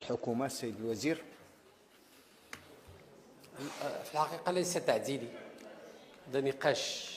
الحكومة السيد الوزير. في الحقيقة ليس تعديلي، هذا نقاش.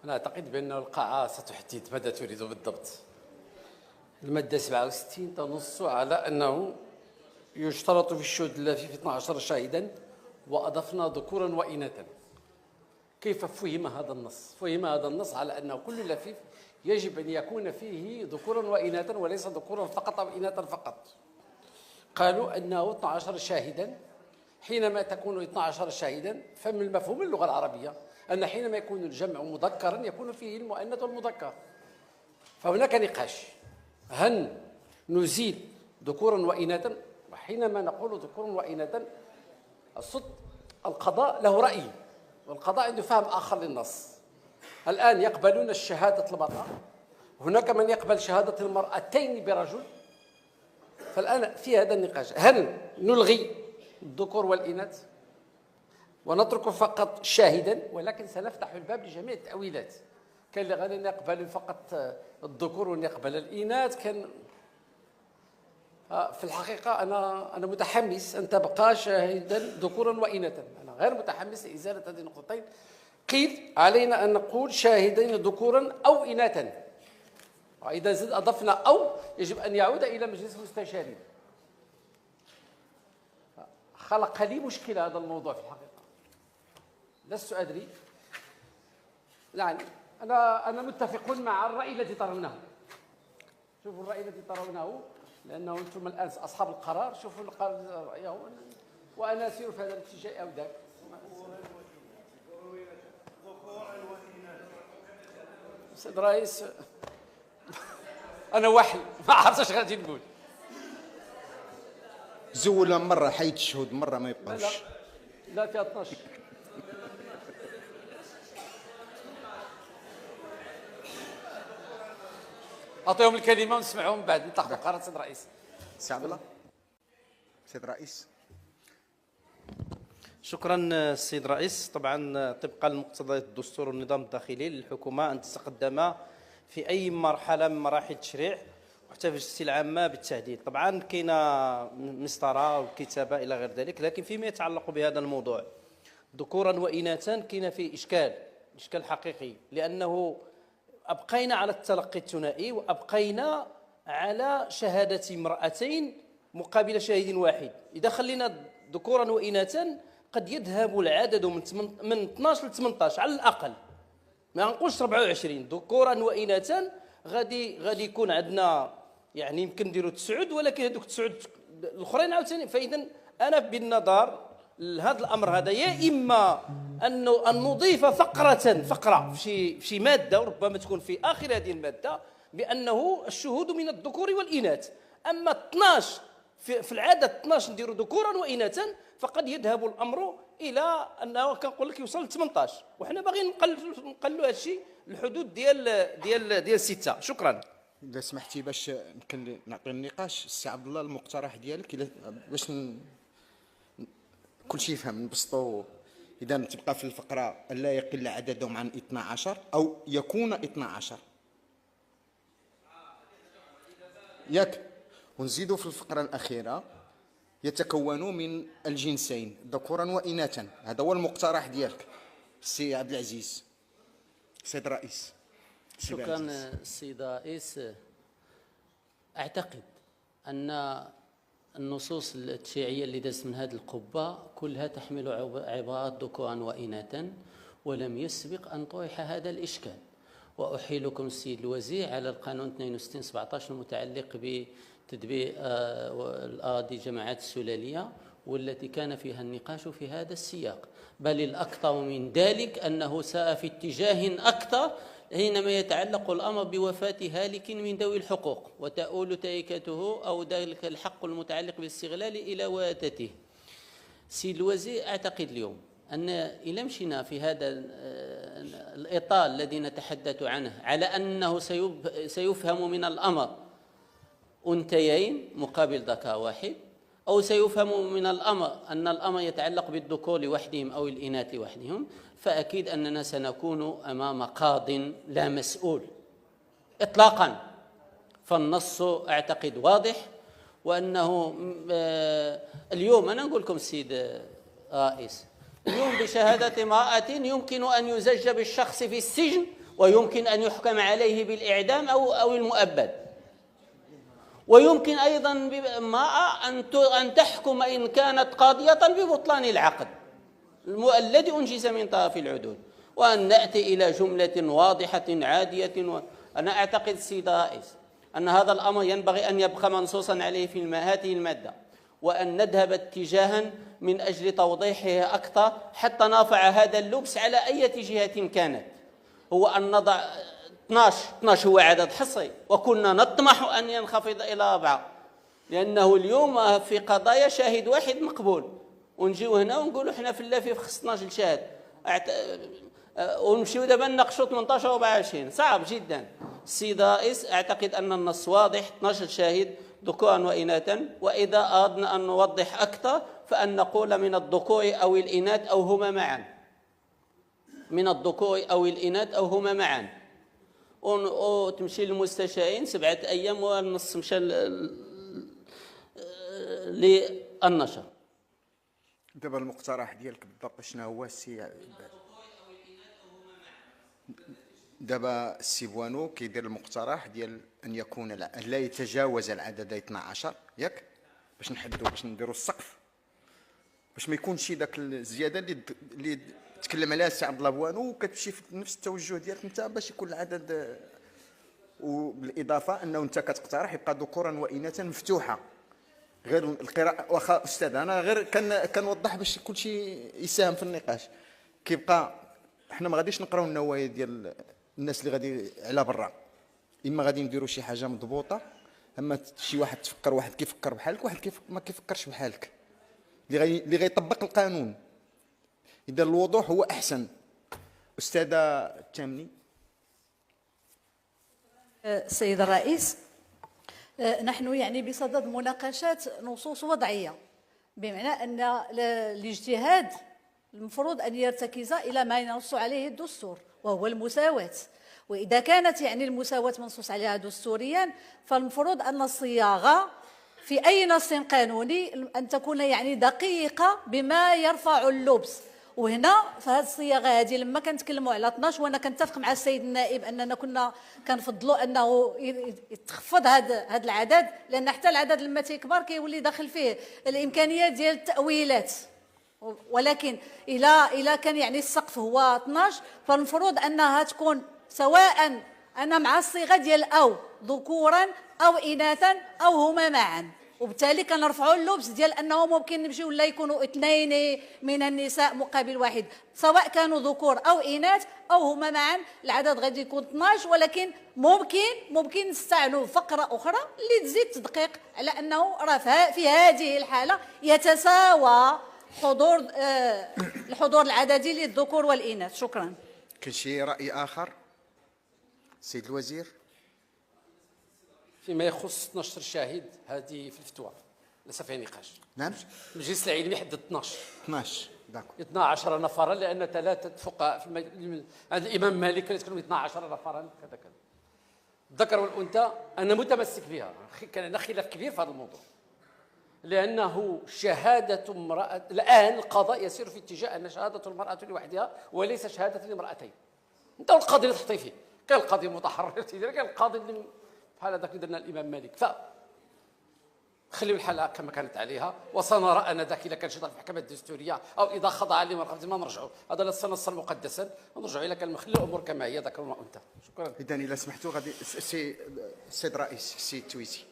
أنا أعتقد بأن القاعة ستحدد ماذا تريد بالضبط. المادة 67 تنص على أنه يشترط في الشهود اللافف 12 شاهدا وأضفنا ذكورا وإناثا. كيف فهم هذا النص؟ فهم هذا النص على أنه كل لفيف يجب أن يكون فيه ذكورا وإناثا وليس ذكورا فقط أو إناثا فقط. قالوا أنه 12 شاهدا. حينما تكون 12 شاهدا فمن المفهوم اللغة العربية أن حينما يكون الجمع مذكرا يكون فيه المؤنث والمذكر. فهناك نقاش، هل نزيل ذكورا وإناثا؟ وحينما نقول ذكورا وإناثا القضاء له رأي، والقضاء عنده فهم آخر للنص. الآن يقبلون شهادة المرأة، هناك من يقبل شهادة المرأتين برجل. فالآن في هذا النقاش، هل نلغي الذكور والإناث ونترك فقط شاهدا؟ ولكن سنفتح الباب لجميع التأويلات. كان اللي غادي يقبل فقط الذكور ويقبل الإناث. كان في الحقيقة أنا متحمس أن تبقى شاهدا ذكورا وإناثا. أنا غير متحمس لإزالة هذه النقطتين. قيل علينا أن نقول شاهدين ذكورا أو إناثا، وإذا زد أضفنا أو يجب أن يعود إلى مجلس المستشارين. خلق لي مشكلة هذا الموضوع في الحقيقة، لست أدري. يعني أنا متفق مع الرأي الذي ترونه. شوفوا الرأي الذي ترونه، لأنه أنتم الآن أصحاب القرار. شوفوا رأيه وأنا أسير في هذا الاتجاه أو ذاك. سيد الرئيس أنا وحل ما عرفتش اش غادي نقول. زول مرة حيد الشهود، مرة ما يبقاوش. لا فيها 12. أعطيهم الكلمة ونسمعهم بعد نتاخذ قرار. سيد الرئيس. سي عبد الله. سيد الرئيس. شكرا السيد الرئيس. طبعا طبقا لمقتضيات الدستور والنظام الداخلي للحكومه ان تتقدم في اي مرحله من مراحل التشريع وحتى في الاجتماعات العامه بالتحديد. طبعا كاينه مسطره والكتابه الى غير ذلك، لكن فيما يتعلق بهذا الموضوع ذكورا واناثا كاين فيه اشكال حقيقي، لانه ابقينا على التلقي الثنائي وابقينا على شهاده امراتين مقابل شاهد واحد. اذا خلينا ذكورا واناثا قد يذهب العدد من 12 ل 18 على الاقل، ما نقولش 24 ذكورا واناثا. غادي يكون عندنا يعني يمكن نديروا 9، ولكن هذوك 9 الاخرين عاوتاني. فاذا انا بالنظر لهذا الامر هذا، يا اما ان نضيف فقره في شي ماده، وربما تكون في اخر هذه الماده، بانه الشهود من الذكور والاناث. اما 12 في العدد 12 نديروا ذكورا واناثا، فقد يذهب الامر الى انه كنقول لك يوصل ل 18، وحنا باغيين نقلوا هذا الشيء الحدود ديال 6. شكرا. إذا سمحتي باش يمكن نعطي النقاش السي عبد الله، المقترح ديالك باش كل شيء يفهم نبسطوا. إذا تبقى في الفقرة ألا يقل عددهم عن 12 أو يكون 12 ياك، ونزيدوا في الفقرة الأخيرة يتكونوا من الجنسين ذكورا وإناثا. هذا هو المقترح ديالك السي عبد العزيز. سيد الرئيس. شكرا السيد الرئيس. أعتقد أن النصوص التشريعية اللي دازت من هذه القبة كلها تحمل عبارات ذكورا وإناثا، ولم يسبق أن طرح هذا الإشكال. وأحيلكم السيد الوزير على القانون 62/17 المتعلق بتدبير الأراضي جماعات السلالية، والتي كان فيها النقاش في هذا السياق. بل الأكثر من ذلك أنه سار في اتجاه أكثر حينما يتعلق الأمر بوفاة هالك من ذوي الحقوق وتؤول تركته أو ذلك الحق المتعلق بالاستغلال إلى ورثته. سيد الوزير، أعتقد اليوم أن إذا مشينا في هذا الإطار الذي نتحدث عنه على أنه سيفهم من الأمر أنثيين مقابل ذكر واحد، أو سيفهم من الأمر أن الأمر يتعلق بالذكور لوحدهم أو الإناث لوحدهم، فأكيد أننا سنكون أمام قاض لا مسؤول إطلاقا. فالنص أعتقد واضح، وأنه اليوم أنا نقول لكم السيد رئيس، اليوم بشهادة امرأة يمكن أن يزج بالشخص في السجن، ويمكن أن يحكم عليه بالإعدام أو المؤبد، ويمكن أيضا امرأة أن تحكم إن كانت قاضية ببطلان العقد الذي أنجز من طرف العدول، وأن نأتي إلى جملة واضحة عادية. أنا أعتقد السيد الرئيس أن هذا الأمر ينبغي أن يبقى منصوصا عليه في هذه المادة، وأن نذهب اتجاها من أجل توضيحه أكثر حتى نرفع هذا اللبس على أي جهة كانت. هو أن نضع 12 هو عدد حصري، وكنا نطمح أن ينخفض إلى 4، لأنه اليوم في قضايا شاهد واحد مقبول، ونجيو هنا ونقولوا احنا في اللافي في 12 شاهد، ونمشيو دابا نناقشوا 18 و 24. صعب جدا. السيد الرئيس، أعتقد أن النص واضح، 12 شاهد ذكورا وإناثا، وإذا أردنا أن نوضح أكثر فأن نقول من الذكور أو الإناث أو هما معا، من الذكور أو الإناث أو هما معا، وتمشي للمستشارين 7 أيام والنص مشى للنشر. دابا المقترح ديالك بالضبط شنو هو السي؟ دابا السي بوانو كيدير المقترح ديال ان يكون لا يتجاوز العدد 12 ياك، باش نحددوا باش نديروا السقف، باش ما يكونش داك الزياده اللي تكلم عليها السي عبد الله بوانو، وكتمشي في نفس التوجه ديالك انت باش يكون العدد. وبالاضافه انه انت كتقترح يبقى ذكورا واناثا مفتوحه، غير القراءه. واخا استاذ انا غير كنوضح باش كلشي يساهم في النقاش. كيبقى حنا ما غاديش نقراو النوايا ديال الناس اللي غادي على برا، اما غادي نديروا شي حاجه مضبوطه، اما شي واحد تفكر، واحد كيفكر بحالك، واحد ما كيفكرش بحالك، اللي غيطبق القانون. اذا الوضوح هو احسن. استاذه التامني. السيد الرئيس، نحن يعني بصدد مناقشات نصوص وضعيه، بمعنى ان الاجتهاد المفروض أن يرتكز إلى ما ينص عليه الدستور وهو المساواة. وإذا كانت يعني المساواة منصوص عليها دستوريا، فالمفروض أن الصياغة في أي نص قانوني أن تكون يعني دقيقة بما يرفع اللبس. وهنا في هذه الصياغه هذه لما كنتكلموا على 12، وانا كنتفق مع السيد النائب اننا كنا كنفضلوا انه يتخفض هذا العدد، لان حتى العدد لما تيكبر كيولي داخل فيه الامكانيات ديال التاويلات. ولكن الى كان يعني السقف هو 12، فالمفروض انها تكون سواء انا مع الصيغه ديال او ذكورا او اناثا او هما معا، وبالتالي كنرفعوا اللبس ديال انه ممكن نمشيو ولا يكونوا 2 من النساء مقابل واحد، سواء كانوا ذكور او اناث او هما معا العدد غادي يكون 12. ولكن ممكن نستعملوا فقره اخرى اللي تزيد تدقيق على انه راه في هذه الحاله يتساوى الحضور العددي للذكور والاناث. شكرا. كاين شي راي اخر؟ سيد الوزير. فيما يخص 12 شاهد هذه في الفتوى ليس فيها نقاش. نعم. المجلس العلمي حدد 12 داكو 12 نفرا، لان 3 فقهاء عند الامام مالك كانوا 12 نفرا كذا كذا. الذكر والانثى انا متمسك بها، كان لنا خلاف كبير في هذا الموضوع، لانه شهاده امراه الان القضاء يسير في اتجاه ان شهاده المراه لوحدها وليس شهاده لامراتين. انت القاضي اللي تحطي فيه، كان القاضي المتحرر كان القاضي اللي بحال هذاك اللي درنا الامام مالك. خليوا الحاله كما كانت عليها، وسنرى انذاك اذا كان شي ضعف في المحكمه الدستوريه او اذا خضع لمرقبه ما نرجعوا، هذا لا نصا مقدسا، نرجعوا الى كان نخلي الامور كما هي ذكر وانثى. شكرا. اذا الى سمحتوا غادي السيد الرئيس السيد التويسي.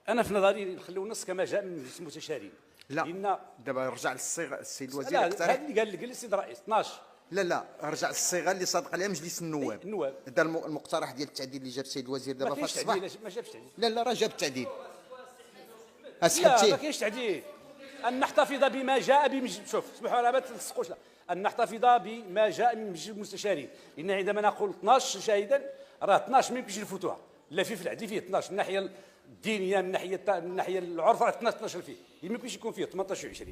انا في نظري نخليو النص كما جاء من مجلس المستشارين. لا دابا رجع للصيغه السيد الوزير. لا هذا اللي قال لي السيد الرئيس 12. لا رجع للصيغه اللي صادق عليها مجلس النواب. هذا المقترح ديال التعديل اللي جاب السيد الوزير دابا في الصباح. ما جابش تعديل. لا راه جاب التعديل. لا ما كاينش تعديل. ان نحتفظ بما جاء بمجلس، شوف اسمحوا لي ما تلصقوش، ان نحتفظ بما جاء من مجلس المستشارين، لان عندما نقول 12 شاهدا راه 12 ما يمكنش نفوتوها، لا في العدل فيه 12 من الناحيه الدينيه، من ناحيه العرف راه 12 فيه، ما يمكنش يكون فيه 18 و20،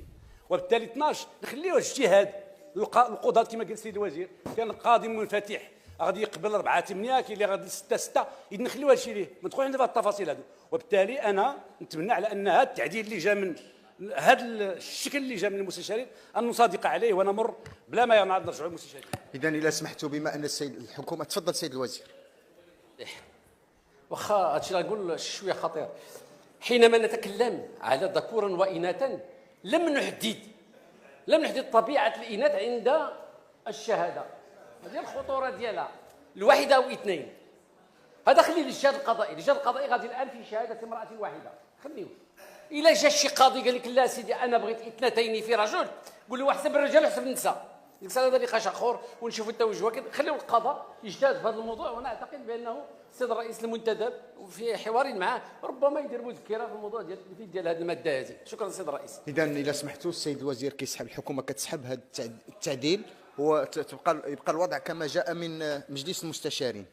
وبالتالي 12 نخليوه اجتهاد القضاة كما قال السيد الوزير، كان القاضي منفتح غادي يقبل 4 8 كاين اللي غادي 6 6 نخليو هادشي ليه ما ندخلوش عندنا في التفاصيل هادو. وبالتالي انا نتمنى على ان هذا التعديل اللي جا من هذا الشكل اللي جا من المستشارين ان نصادق عليه ونمر بلا ما نعاود نرجعوا للمستشارين. اذا الى سمحتوا بما ان السيد الحكومه تفضل سيد الوزير. واخا هادشي اللي نقول شويه خطير. حينما نتكلم على ذكورا واناثا لم نحدد طبيعه الاناث عند الشهاده. هذه الخطوره ديالها الواحده او اثنين. هذا خليه للجهاز القضائي، الجهاز القضائي غادي الان في شهاده امراه واحده، خليوه. الا جا شي قاضي قال لك لا سيدي انا بغيت اثنتين في رجل، قول له احسب الرجال واحسب النساء. ديك الساعه هذا نقاش اخر ونشوفوا التوجه، خليو القضاء يجتهد في هذا الموضوع. وانا اعتقد بانه السيد الرئيس المنتدب وفي حوار معه ربما يدير مذكره في الموضوع ديال هذه الماده هذه. شكرا السيد الرئيس. اذا الى سمحتوا السيد الوزير كيسحب، الحكومه كتسحب هذا التعديل وتبقى يبقى الوضع كما جاء من مجلس المستشارين.